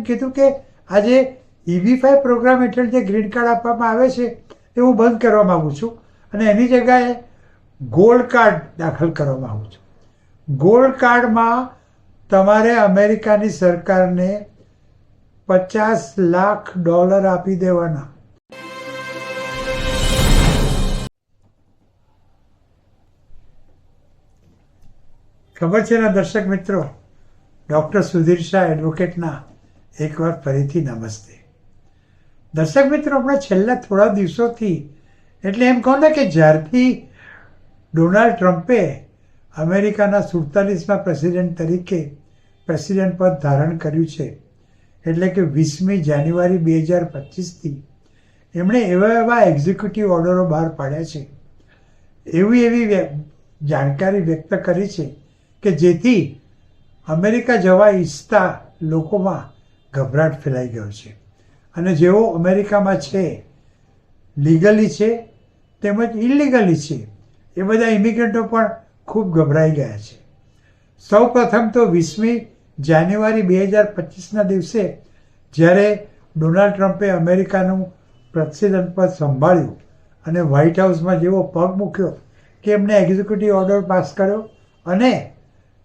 એમ કીધું કે આજે EB-5 પ્રોગ્રામ હેઠળ જે ગ્રીન કાર્ડ આપવામાં આવે છે એ હું બંધ કરવા માગું છું અને એની જગ્યાએ ગોલ્ડ કાર્ડ દાખલ કરવા માગું છું. ગોલ્ડ કાર્ડમાં તમારે અમેરિકાની સરકારને $50 લાખ આપી દેવાના. ખબર છે ને દર્શક મિત્રો, ડૉક્ટર સુધીર શાહ એડવોકેટના એકવાર ફરીથી નમસ્તે. દર્શક મિત્રો, હમણાં છેલ્લા થોડા દિવસોથી, એટલે એમ કહો ને કે જ્યારથી ડોનાલ્ડ ટ્રમ્પે અમેરિકાના 47મા પ્રેસિડેન્ટ તરીકે પ્રેસિડેન્ટ પદ ધારણ કર્યું છે, એટલે કે 20મી જાન્યુઆરી 2025થી એમણે એવા એક્ઝિક્યુટિવ ઓર્ડરો બહાર પાડ્યા છે, એવી જાણકારી વ્યક્ત કરી છે કે જેથી અમેરિકા જવા ઈચ્છતા લોકોમાં ગભરાટ ફેલાઈ ગયો છે. અને જેઓ અમેરિકામાં છે, લીગલી છે તેમજ ઇલીગલી છે, એ બધા ઇમિગ્રન્ટો પણ ખૂબ ગભરાઈ ગયા છે. સૌ પ્રથમ તો 20મી જાન્યુઆરી 2025ના દિવસે જ્યારે ડોનાલ્ડ ટ્રમ્પે અમેરિકાનું પ્રેસિડેન્ટ પદ સંભાળ્યું અને વ્હાઇટ હાઉસમાં જેવો પગ મૂક્યો કે એમણે એક્ઝિક્યુટિવ ઓર્ડર પાસ કર્યો અને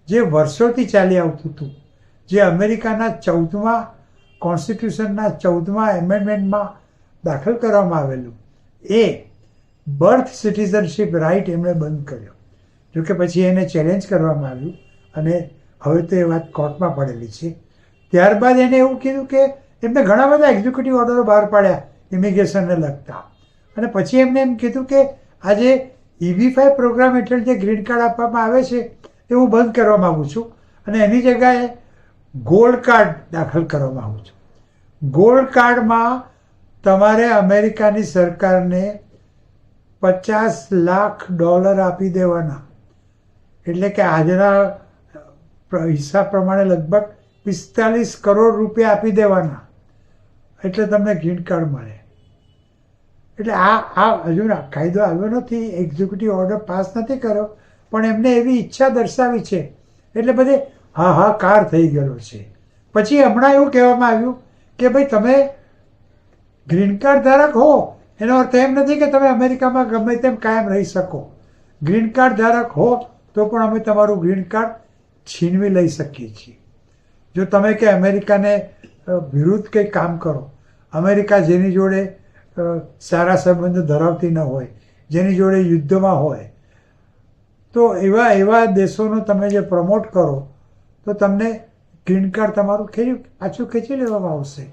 જે વર્ષોથી ચાલી આવતું હતું, જે અમેરિકાના 14મા કોન્સ્ટિટ્યુશનના 14મા એમેન્ડમેન્ટમાં દાખલ કરવામાં આવેલું, એ બર્થ સિટીઝનશીપ રાઇટ એમણે બંધ કર્યો. જોકે પછી એને ચેલેન્જ કરવામાં આવ્યું અને હવે તો એ વાત કોર્ટમાં પડેલી છે. ત્યારબાદ એને એવું કીધું કે એમને ઘણા બધા એક્ઝિક્યુટિવ ઓર્ડરો બહાર પાડ્યા ઇમિગ્રેશનને લગતા, અને પછી એમને એમ કીધું કે આજે EB-5 પ્રોગ્રામ હેઠળ જે ગ્રીન કાર્ડ આપવામાં આવે છે એ હું બંધ કરવા માગું છું અને એની જગ્યાએ ગોલ્ડ કાર્ડ દાખલ કરવા માગું છું. ગોલ્ડ કાર્ડમાં તમારે અમેરિકાની સરકારને $50 લાખ આપી દેવાના, એટલે કે આજના હિસાબ પ્રમાણે લગભગ 45 કરોડ રૂપિયા આપી દેવાના, એટલે તમને ગ્રીન કાર્ડ મળે. એટલે આ હજુ કાયદો આવ્યો નથી, એક્ઝિક્યુટિવ ઓર્ડર પાસ નથી કર્યો, પણ એમને એવી ઈચ્છા દર્શાવી છે, એટલે બધે હાહાકાર થઈ ગયેલો છે. પછી હમણાં એવું કહેવામાં આવ્યું કે ભાઈ તમે ગ્રીન કાર્ડ ધારક હો, એનો અર્થ એમ નથી કે તમે અમેરિકામાં ગમે તેમ કાયમ રહી શકો. ગ્રીન કાર્ડ ધારક હો તો પણ અમે તમારું ગ્રીન કાર્ડ છીનવી લઈ શકીએ છીએ. જો તમે કે અમેરિકાને વિરુદ્ધ કંઈ કામ કરો, અમેરિકા જેની જોડે સારા સંબંધો ધરાવતી ન હોય, જેની જોડે યુદ્ધમાં હોય, તો એવા દેશોનો તમે જે પ્રમોટ કરો તો તમને ગ્રીન કાર્ડ તમારું પાછું ખેંચી લેવામાં આવશે.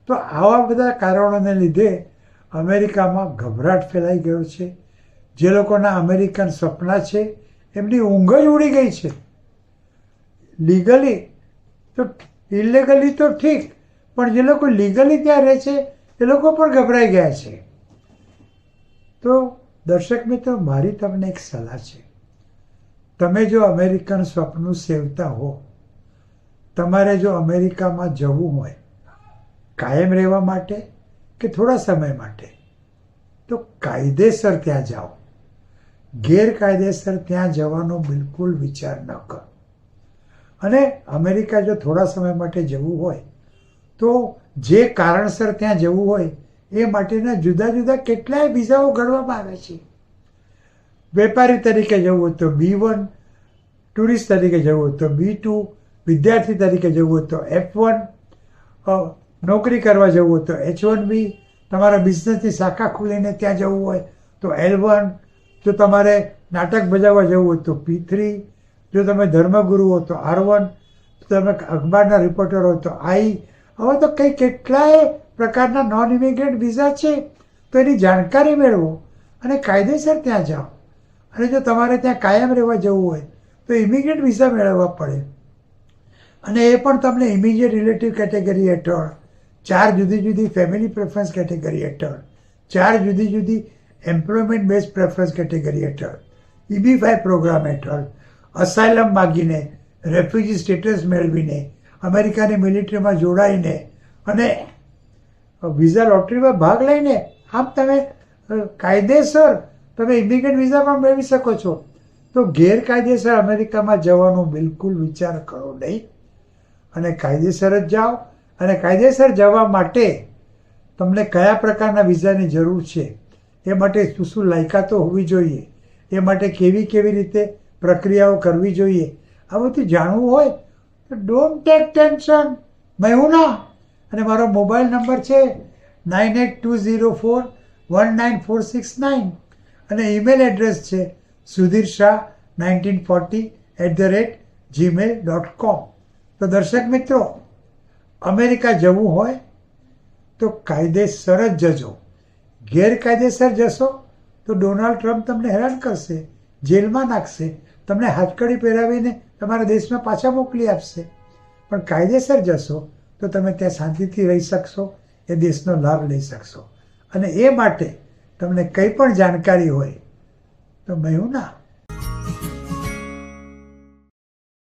તો આવા બધા કારણોને લીધે અમેરિકામાં ગભરાટ ફેલાઈ ગયો છે. જે લોકોના અમેરિકન સપના છે એમની ઊંઘ જ ઉડી ગઈ છે. લીગલી તો ઇલીગલી તો ઠીક, પણ જે લોકો લીગલી ત્યાં રહે છે એ લોકો પણ ગભરાઈ ગયા છે. તો દર્શક મિત્રો, મારી તમને એક સલાહ છે. તમે જો અમેરિકન સ્વપ્નું સેવતા હો, તમારે જો અમેરિકામાં જવું હોય કાયમ રહેવા માટે કે થોડા સમય માટે, તો કાયદેસર ત્યાં જાઓ. ગેરકાયદેસર ત્યાં જવાનો બિલકુલ વિચાર ન કરો. અને અમેરિકા જો થોડા સમય માટે જવું હોય તો જે કારણસર ત્યાં જવું હોય એ માટેના જુદા જુદા કેટલાય વિઝાઓ ઘડવામાં આવે છે. વેપારી તરીકે જવું હોય તો B1, ટુરિસ્ટ તરીકે જવું હોય તો B2, વિદ્યાર્થી તરીકે જવું હોય તો F1, નોકરી કરવા જવું હોય તો H1B, તમારા બિઝનેસની શાખા ખોલીને ત્યાં જવું હોય તો L1, જો તમારે નાટક બજાવવા જવું હોય તો P3, જો તમે ધર્મગુરુ હો તો R1, જો તમે અખબારના રિપોર્ટર હો તો I. હવે તો કેટલાય પ્રકારના નોન ઇમિગ્રન્ટ વિઝા છે, તો એની જાણકારી મેળવો અને કાયદેસર ત્યાં જાઓ. અને જો તમારે ત્યાં કાયમ રહેવા જવું હોય તો ઇમિગ્રન્ટ વિઝા મેળવવા પડે, અને એ પણ તમને ઇમિડિયેટ રિલેટિવ કેટેગરી હેઠળ, 4 જુદી જુદી ફેમિલી પ્રેફરન્સ કેટેગરી હેઠળ, 4 જુદી જુદી એમ્પ્લોયમેન્ટ બેઝ પ્રેફરન્સ કેટેગરી હેઠળ, EB-5 પ્રોગ્રામ હેઠળ, અસાયલમ માગીને, રેફ્યુજી સ્ટેટસ મેળવીને, અમેરિકાની મિલિટરીમાં જોડાઈને અને વિઝા લોટરીમાં ભાગ લઈને આમ તમે કાયદેસર તમે ઇમિગ્રન્ટ વિઝા પણ મેળવી શકો છો. તો ગેરકાયદેસર અમેરિકામાં જવાનો બિલકુલ વિચાર કરો નહીં અને કાયદેસર જ જાઓ અને કાયદેસર જવા માટે તમને કયા પ્રકારના વિઝાની જરૂર છે, એ માટે શું શું લાયકાતો હોવી જોઈએ, એ માટે કેવી રીતે પ્રક્રિયાઓ કરવી જોઈએ, આ બધું જાણવું હોય તો ડોન્ટ ટેક ટેન્શન. મહેુના અને મારો મોબાઈલ નંબર છે 9820419469 અને ઈમેલ એડ્રેસ છે sudhirsha1940@gmail.com. તો દર્શક મિત્રો, અમેરિકા જવું હોય તો કાયદેસર જ જજો. ગેરકાયદેસર જશો તો ડોનાલ્ડ ટ્રમ્પ તમને હેરાન કરશે, જેલમાં નાખશે, તમને હાથકડી પહેરાવીને તમારા દેશમાં પાછા મોકલી આપશે. પણ કાયદેસર જશો તો તમે ત્યાં શાંતિથી રહી શકશો, એ દેશનો લાભ લઈ શકશો. અને એ માટે તમને કંઈ પણ જાણકારી હોય તો મહેુના